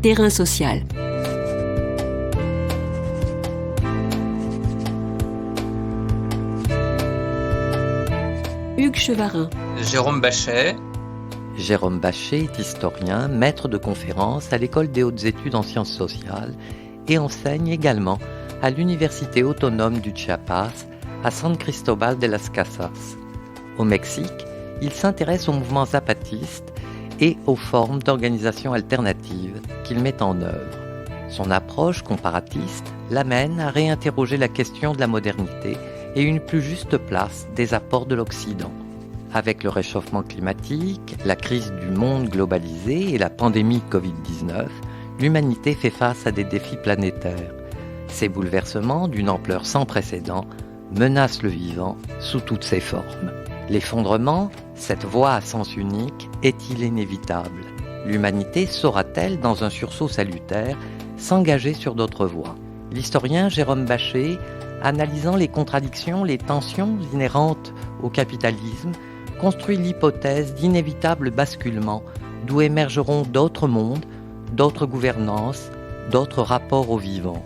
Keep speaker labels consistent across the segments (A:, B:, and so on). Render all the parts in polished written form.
A: Terrain social. Hugues Chevarin.
B: Jérôme Bachet.
C: Jérôme Bachet est historien, maître de conférences à l'École des hautes études en sciences sociales et enseigne également à l'Université autonome du Chiapas à San Cristóbal de las Casas. Au Mexique, il s'intéresse aux mouvements zapatistes et aux formes d'organisation alternatives qu'il met en œuvre. Son approche comparatiste l'amène à réinterroger la question de la modernité et une plus juste place des apports de l'Occident. Avec le réchauffement climatique, la crise du monde globalisé et la pandémie Covid-19, l'humanité fait face à des défis planétaires. Ces bouleversements, d'une ampleur sans précédent, menacent le vivant sous toutes ses formes. L'effondrement, cette voie à sens unique, est-il inévitable ? L'humanité saura-t-elle, dans un sursaut salutaire, s'engager sur d'autres voies ? L'historien Jérôme Bachet, analysant les contradictions, les tensions inhérentes au capitalisme, construit l'hypothèse d'inévitables basculements d'où émergeront d'autres mondes, d'autres gouvernances, d'autres rapports au vivant.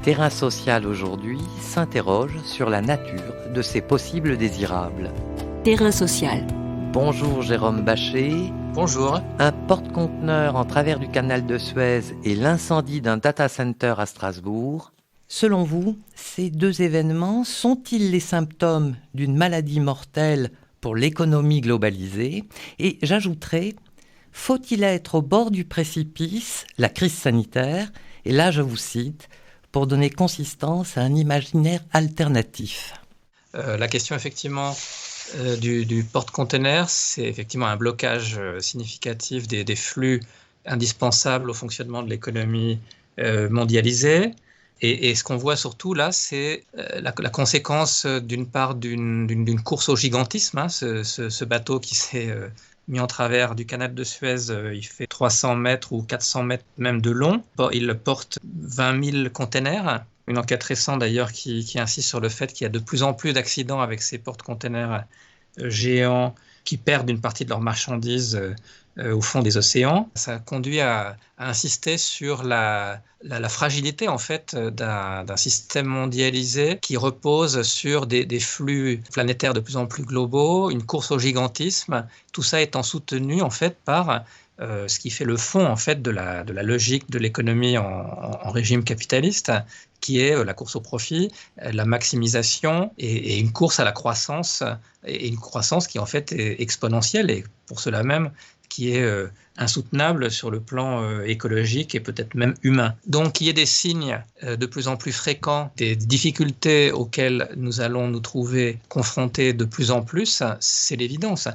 C: Terrain social aujourd'hui s'interroge sur la nature de ces possibles désirables.
A: Terrain social.
C: Bonjour Jérôme Bachet.
B: Bonjour.
C: Un porte-conteneur en travers du canal de Suez et l'incendie d'un data center à Strasbourg. Selon vous, ces deux événements sont-ils les symptômes d'une maladie mortelle pour l'économie globalisée ? Et j'ajouterai, faut-il être au bord du précipice, la crise sanitaire, et là je vous cite, pour donner consistance à un imaginaire alternatif ?
B: La question effectivement du porte-container, c'est effectivement un blocage significatif des flux indispensables au fonctionnement de l'économie mondialisée. Et ce qu'on voit surtout là, c'est la conséquence d'une part d'une course au gigantisme. Hein, ce bateau qui s'est mis en travers du canal de Suez, il fait 300 mètres ou 400 mètres même de long. Il porte 20 000 containers. Une enquête récente d'ailleurs qui insiste sur le fait qu'il y a de plus en plus d'accidents avec ces porte-containers géants qui perdent une partie de leurs marchandises au fond des océans. Ça conduit à insister sur la fragilité en fait d'un système mondialisé qui repose sur des flux planétaires de plus en plus globaux, une course au gigantisme, tout ça étant soutenu en fait par ce qui fait le fond en fait de la logique de l'économie en régime capitaliste, qui est la course au profit, la maximisation et une course à la croissance, et une croissance qui en fait est exponentielle et pour cela même qui est insoutenable sur le plan écologique et peut-être même humain. Donc il y a des signes de plus en plus fréquents, des difficultés auxquelles nous allons nous trouver confrontés de plus en plus, c'est l'évidence.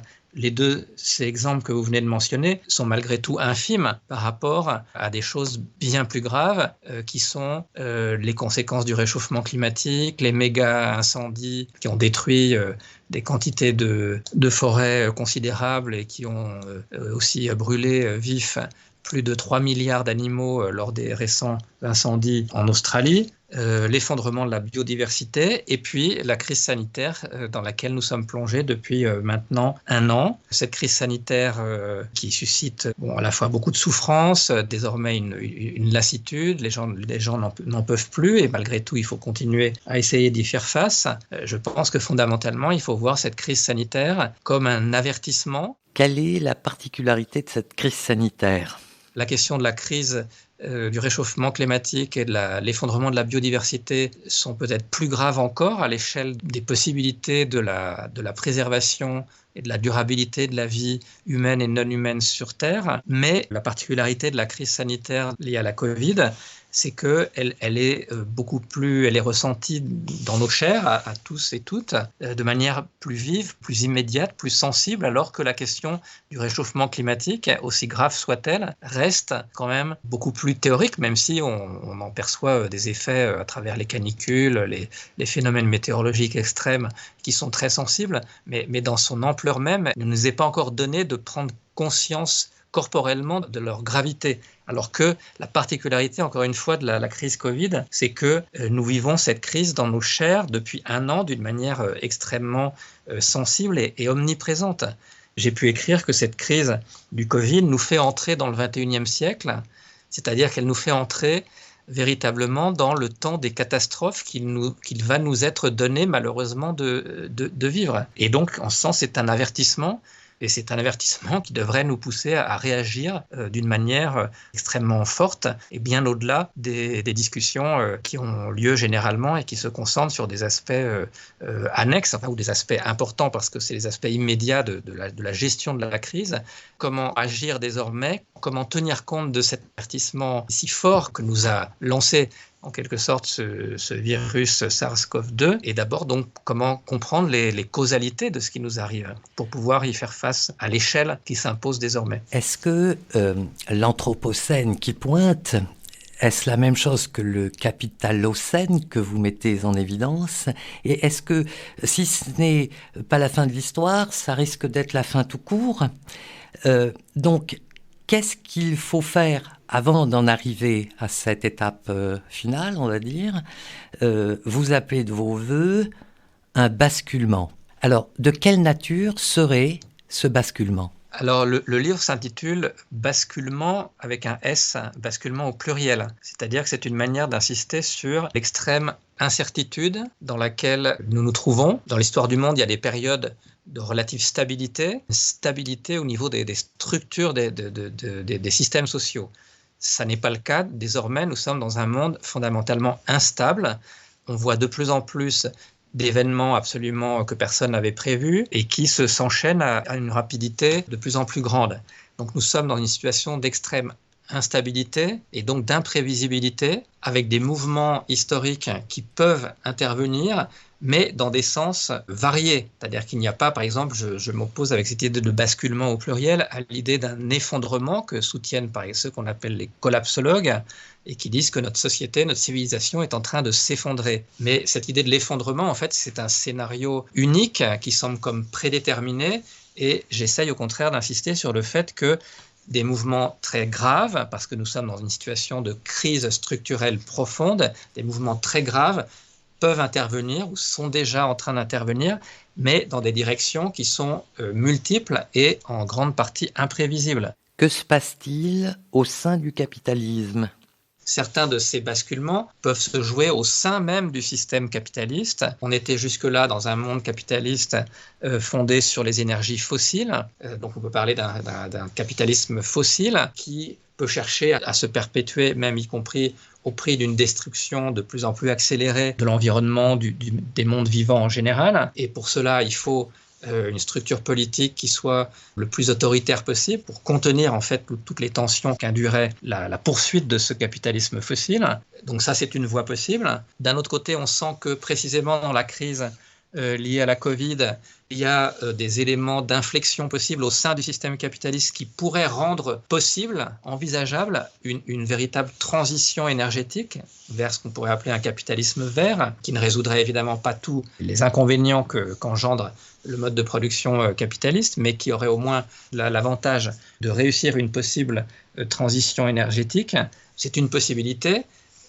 B: Ces exemples que vous venez de mentionner sont malgré tout infimes par rapport à des choses bien plus graves qui sont les conséquences du réchauffement climatique, les méga incendies qui ont détruit des quantités de forêts considérables et qui ont aussi brûlé vif plus de 3 milliards d'animaux lors des récents incendies en Australie, l'effondrement de la biodiversité et puis la crise sanitaire dans laquelle nous sommes plongés depuis maintenant 1 an. Cette crise sanitaire qui suscite à la fois beaucoup de souffrance, désormais une lassitude, les gens n'en peuvent plus et malgré tout il faut continuer à essayer d'y faire face. Je pense que fondamentalement il faut voir cette crise sanitaire comme un avertissement.
C: Quelle est la particularité de cette crise sanitaire ?
B: La question de la crise du réchauffement climatique et de l'effondrement de la biodiversité sont peut-être plus graves encore à l'échelle des possibilités de la préservation et de la durabilité de la vie humaine et non humaine sur Terre. Mais la particularité de la crise sanitaire liée à la Covid, c'est qu'elle est beaucoup plus, elle est ressentie dans nos chairs à tous et toutes de manière plus vive, plus immédiate, plus sensible, alors que la question du réchauffement climatique, aussi grave soit-elle, reste quand même beaucoup plus théorique, même si on en perçoit des effets à travers les canicules, les phénomènes météorologiques extrêmes qui sont très sensibles, mais dans son ampleur même, il ne nous est pas encore donné de prendre conscience corporellement de leur gravité. Alors que la particularité, encore une fois, de la crise Covid, c'est que nous vivons cette crise dans nos chairs depuis 1 an d'une manière extrêmement sensible et omniprésente. J'ai pu écrire que cette crise du Covid nous fait entrer dans le 21e siècle c'est-à-dire qu'elle nous fait entrer véritablement dans le temps des catastrophes qu'il va nous être donné malheureusement de vivre. Et donc, en ce sens, c'est un avertissement. Et c'est un avertissement qui devrait nous pousser à réagir d'une manière extrêmement forte et bien au-delà des discussions qui ont lieu généralement et qui se concentrent sur des aspects annexes, ou des aspects importants parce que c'est les aspects immédiats de la gestion de la crise. Comment agir désormais, comment tenir compte de cet avertissement si fort que nous a lancé en quelque sorte ce virus SARS-CoV-2, et d'abord donc comment comprendre les causalités de ce qui nous arrive pour pouvoir y faire face à l'échelle qui s'impose désormais.
C: Est-ce que l'Anthropocène qui pointe, est-ce la même chose que le Capitalocène que vous mettez en évidence? Et est-ce que, si ce n'est pas la fin de l'histoire, ça risque d'être la fin tout court? Donc, qu'est-ce qu'il faut faire avant d'en arriver à cette étape finale, on va dire? Vous appelez de vos voeux un basculement. Alors, de quelle nature serait ce basculement?
B: Alors, le livre s'intitule « Basculement » avec un S, basculement au pluriel. C'est-à-dire que c'est une manière d'insister sur l'extrême incertitude dans laquelle nous nous trouvons. Dans l'histoire du monde, il y a des périodes de relative stabilité au niveau des structures des systèmes sociaux. Ça n'est pas le cas. Désormais, nous sommes dans un monde fondamentalement instable. On voit de plus en plus d'événements absolument que personne n'avait prévus et qui s'enchaînent à une rapidité de plus en plus grande. Donc nous sommes dans une situation d'extrême instabilité et donc d'imprévisibilité avec des mouvements historiques qui peuvent intervenir mais dans des sens variés. C'est-à-dire qu'il n'y a pas, par exemple, je m'oppose avec cette idée de basculement au pluriel à l'idée d'un effondrement que soutiennent par ceux qu'on appelle les collapsologues et qui disent que notre société, notre civilisation est en train de s'effondrer. Mais cette idée de l'effondrement, en fait, c'est un scénario unique qui semble comme prédéterminé et j'essaye au contraire d'insister sur le fait que des mouvements très graves, parce que nous sommes dans une situation de crise structurelle profonde, des mouvements très graves peuvent intervenir ou sont déjà en train d'intervenir, mais dans des directions qui sont multiples et en grande partie imprévisibles.
C: Que se passe-t-il au sein du capitalisme ?
B: Certains de ces basculements peuvent se jouer au sein même du système capitaliste. On était jusque-là dans un monde capitaliste fondé sur les énergies fossiles. Donc on peut parler d'un capitalisme fossile qui peut chercher à se perpétuer, même y compris au prix d'une destruction de plus en plus accélérée de l'environnement, des mondes vivants en général. Et pour cela, il faut une structure politique qui soit le plus autoritaire possible pour contenir en fait toutes les tensions qu'induirait la poursuite de ce capitalisme fossile. Donc ça, c'est une voie possible. D'un autre côté, on sent que précisément dans la crise liée à la Covid, il y a des éléments d'inflexion possibles au sein du système capitaliste qui pourraient rendre possible, envisageable, une véritable transition énergétique vers ce qu'on pourrait appeler un capitalisme vert, qui ne résoudrait évidemment pas tous les inconvénients qu'engendre le mode de production capitaliste, mais qui aurait au moins l'avantage de réussir une possible transition énergétique. C'est une possibilité,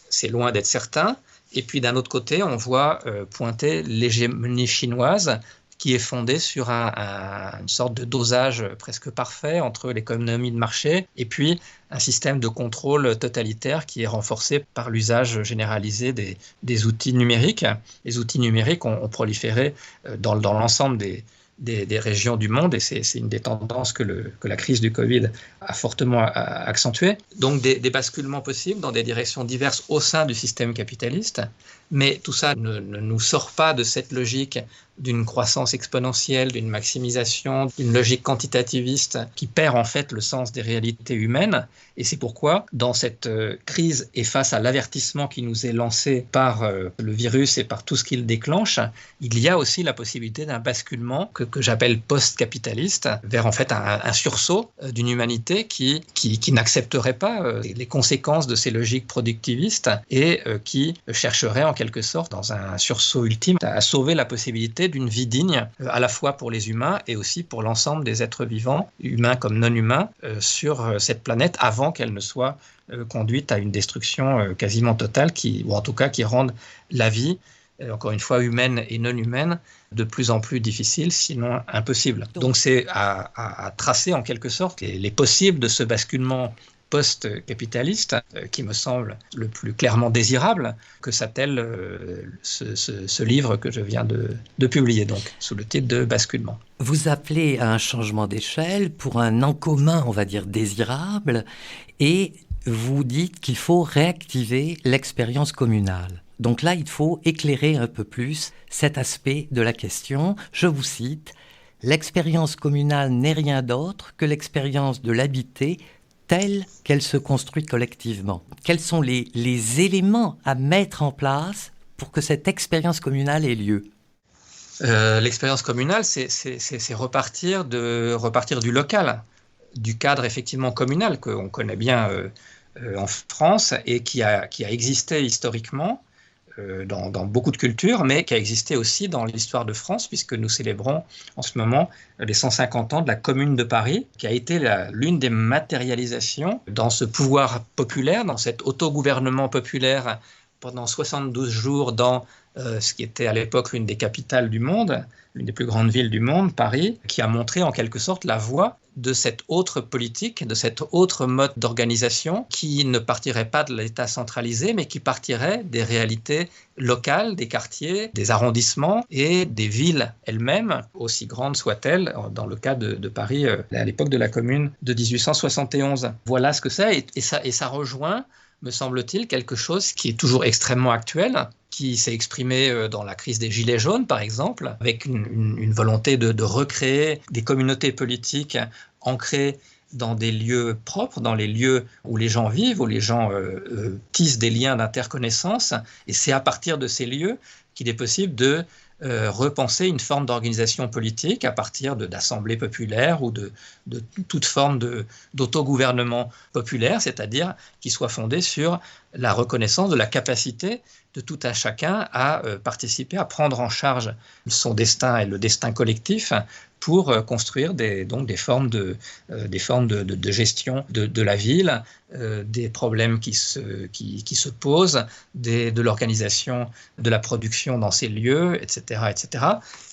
B: c'est loin d'être certain. Et puis d'un autre côté, on voit pointer l'hégémonie chinoise qui est fondée sur une sorte de dosage presque parfait entre l'économie de marché et puis un système de contrôle totalitaire qui est renforcé par l'usage généralisé des outils numériques. Les outils numériques ont proliféré dans l'ensemble des régions du monde et c'est une des tendances que la crise du Covid a fortement accentué. Donc des basculements possibles dans des directions diverses au sein du système capitaliste, mais tout ça ne nous sort pas de cette logique d'une croissance exponentielle, d'une maximisation, d'une logique quantitativiste qui perd en fait le sens des réalités humaines. Et c'est pourquoi, dans cette crise et face à l'avertissement qui nous est lancé par le virus et par tout ce qu'il déclenche, il y a aussi la possibilité d'un basculement que j'appelle post-capitaliste vers en fait un sursaut d'une humanité qui n'accepterait pas les conséquences de ces logiques productivistes et qui chercherait en quelque sorte, dans un sursaut ultime, à sauver la possibilité d'une vie digne, à la fois pour les humains et aussi pour l'ensemble des êtres vivants, humains comme non humains, sur cette planète avant qu'elle ne soit conduite à une destruction quasiment totale, ou en tout cas qui rende la vie, encore une fois humaine et non humaine, de plus en plus difficile, sinon impossible. Donc c'est à tracer en quelque sorte les possibles de ce basculement post-capitaliste qui me semble le plus clairement désirable que s'attelle ce livre que je viens de publier, donc sous le titre de Basculement.
C: Vous appelez à un changement d'échelle pour un en commun, on va dire, désirable, et vous dites qu'il faut réactiver l'expérience communale. Donc là, il faut éclairer un peu plus cet aspect de la question. Je vous cite, « L'expérience communale n'est rien d'autre que l'expérience de l'habité telle qu'elle se construit collectivement. » Quels sont les éléments à mettre en place pour que cette expérience communale ait lieu ?
B: L'expérience communale, c'est repartir du local, du cadre effectivement communal qu'on connaît bien en France et qui a existé historiquement dans beaucoup de cultures, mais qui a existé aussi dans l'histoire de France, puisque nous célébrons en ce moment les 150 ans de la Commune de Paris, qui a été l'une des matérialisations dans ce pouvoir populaire, dans cet autogouvernement populaire pendant 72 jours dans ce qui était à l'époque l'une des capitales du monde, l'une des plus grandes villes du monde, Paris, qui a montré en quelque sorte la voie de cette autre politique, de cet autre mode d'organisation qui ne partirait pas de l'État centralisé, mais qui partirait des réalités locales, des quartiers, des arrondissements et des villes elles-mêmes, aussi grandes soient-elles, dans le cas de Paris à l'époque de la Commune de 1871. Voilà ce que c'est, et ça rejoint, me semble-t-il, quelque chose qui est toujours extrêmement actuel, qui s'est exprimé dans la crise des Gilets jaunes, par exemple, avec une volonté de recréer des communautés politiques ancrées dans des lieux propres, dans les lieux où les gens vivent, où les gens tissent des liens d'interconnaissance. Et c'est à partir de ces lieux qu'il est possible de repenser une forme d'organisation politique à partir d'assemblées populaires ou de toute forme d'autogouvernement populaire, c'est-à-dire qui soit fondée sur la reconnaissance de la capacité de tout un chacun à participer, à prendre en charge son destin et le destin collectif pour construire des formes de gestion de la ville, des problèmes qui se posent, de l'organisation de la production dans ces lieux, etc. etc.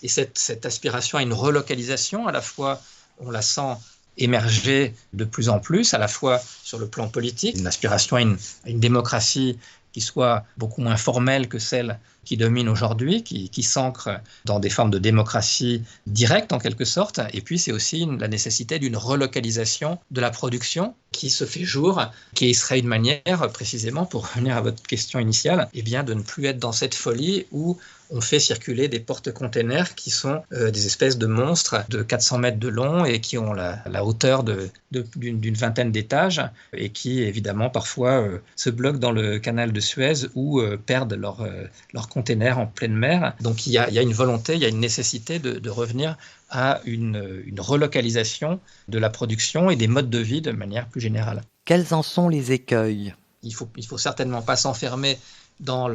B: Et cette aspiration à une relocalisation, à la fois, on la sent émerger de plus en plus, à la fois sur le plan politique, une aspiration à une démocratie qui soit beaucoup moins formelle que celle qui domine aujourd'hui, qui s'ancre dans des formes de démocratie directe en quelque sorte. Et puis c'est aussi la nécessité d'une relocalisation de la production qui se fait jour, qui serait une manière, précisément pour revenir à votre question initiale, eh bien de ne plus être dans cette folie où on fait circuler des porte-containers qui sont des espèces de monstres de 400 mètres de long et qui ont la hauteur d'une vingtaine d'étages et qui, évidemment, parfois se bloquent dans le canal de Suez ou perdent leurs containers en pleine mer. Donc il y a une volonté, il y a une nécessité de revenir à une relocalisation de la production et des modes de vie de manière plus générale.
C: Quels en sont les écueils ?
B: Il faut certainement pas s'enfermer dans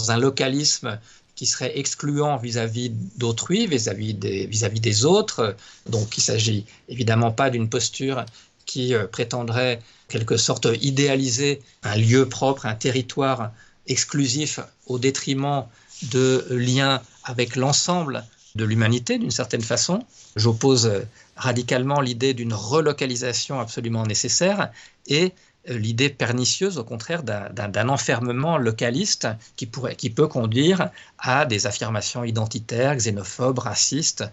B: un localisme qui serait excluant vis-à-vis d'autrui, vis-à-vis des autres. Donc il ne s'agit évidemment pas d'une posture qui prétendrait en quelque sorte idéaliser un lieu propre, un territoire exclusif au détriment de liens avec l'ensemble de l'humanité d'une certaine façon. J'oppose radicalement l'idée d'une relocalisation absolument nécessaire et l'idée pernicieuse, au contraire, d'un enfermement localiste qui peut conduire à des affirmations identitaires, xénophobes, racistes,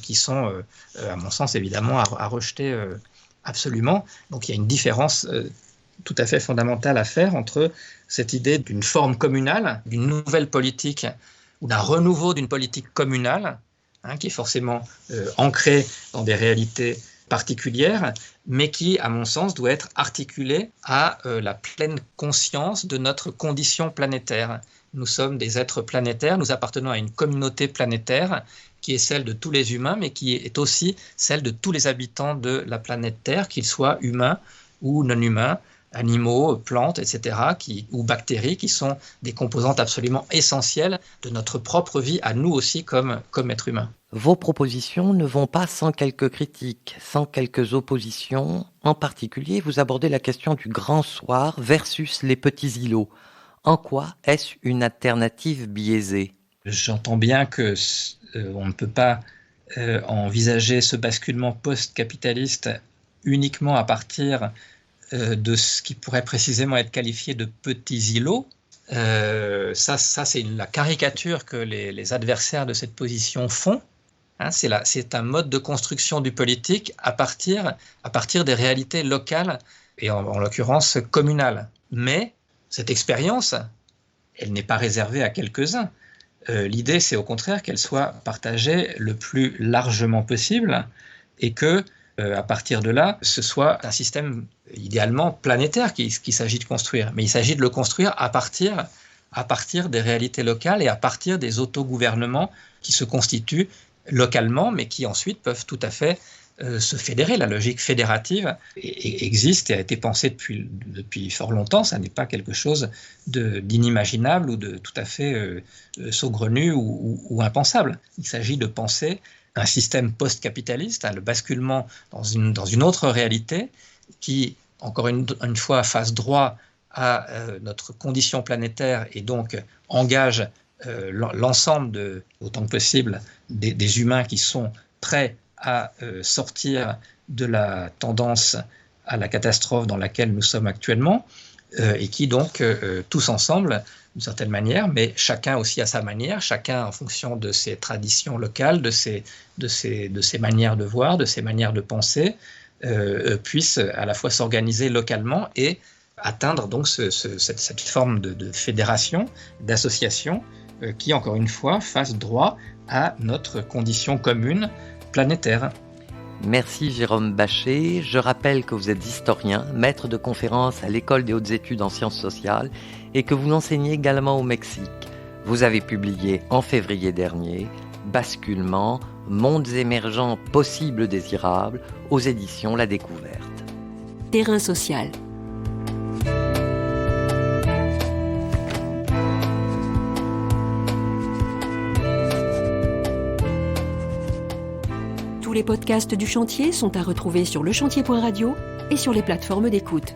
B: qui sont, à mon sens, évidemment, à rejeter absolument. Donc il y a une différence tout à fait fondamentale à faire entre cette idée d'une forme communale, d'une nouvelle politique ou d'un renouveau d'une politique communale, qui est forcément ancrée dans des réalités particulière, mais qui, à mon sens, doit être articulée à la pleine conscience de notre condition planétaire. Nous sommes des êtres planétaires, nous appartenons à une communauté planétaire qui est celle de tous les humains, mais qui est aussi celle de tous les habitants de la planète Terre, qu'ils soient humains ou non humains, animaux, plantes, etc., ou bactéries, qui sont des composantes absolument essentielles de notre propre vie, à nous aussi comme êtres humains.
C: Vos propositions ne vont pas sans quelques critiques, sans quelques oppositions. En particulier, vous abordez la question du grand soir versus les petits îlots. En quoi est-ce une alternative biaisée ?
B: J'entends bien que on ne peut pas envisager ce basculement post-capitaliste uniquement à partir de ce qui pourrait précisément être qualifié de petits îlots. Ça c'est la caricature que les adversaires de cette position font. C'est un mode de construction du politique à partir des réalités locales et en l'occurrence communales. Mais cette expérience, elle n'est pas réservée à quelques-uns. L'idée, c'est au contraire qu'elle soit partagée le plus largement possible et que, à partir de là, ce soit un système idéalement planétaire qu'il s'agit de construire. Mais il s'agit de le construire à partir des réalités locales et à partir des autogouvernements qui se constituent localement, mais qui ensuite peuvent tout à fait se fédérer. La logique fédérative existe et a été pensée depuis fort longtemps. Ça n'est pas quelque chose d'inimaginable ou de tout à fait saugrenu ou impensable. Il s'agit de penser un système post-capitaliste, le basculement dans une autre réalité qui, encore une fois, fasse droit à notre condition planétaire et donc engage l'ensemble, autant que possible, des humains qui sont prêts à sortir de la tendance à la catastrophe dans laquelle nous sommes actuellement, et qui donc, tous ensemble, d'une certaine manière, mais chacun aussi à sa manière, chacun en fonction de ses traditions locales, de ses manières de voir, de ses manières de penser, puissent à la fois s'organiser localement et atteindre donc cette forme de fédération, d'association, qui, encore une fois, fasse droit à notre condition commune planétaire.
C: Merci Jérôme Bachet. Je rappelle que vous êtes historien, maître de conférences à l'École des hautes études en sciences sociales et que vous enseignez également au Mexique. Vous avez publié en février dernier Basculement, mondes émergents possibles désirables aux éditions La Découverte.
A: Terrain social. Tous les podcasts du chantier sont à retrouver sur lechantier.radio et sur les plateformes d'écoute.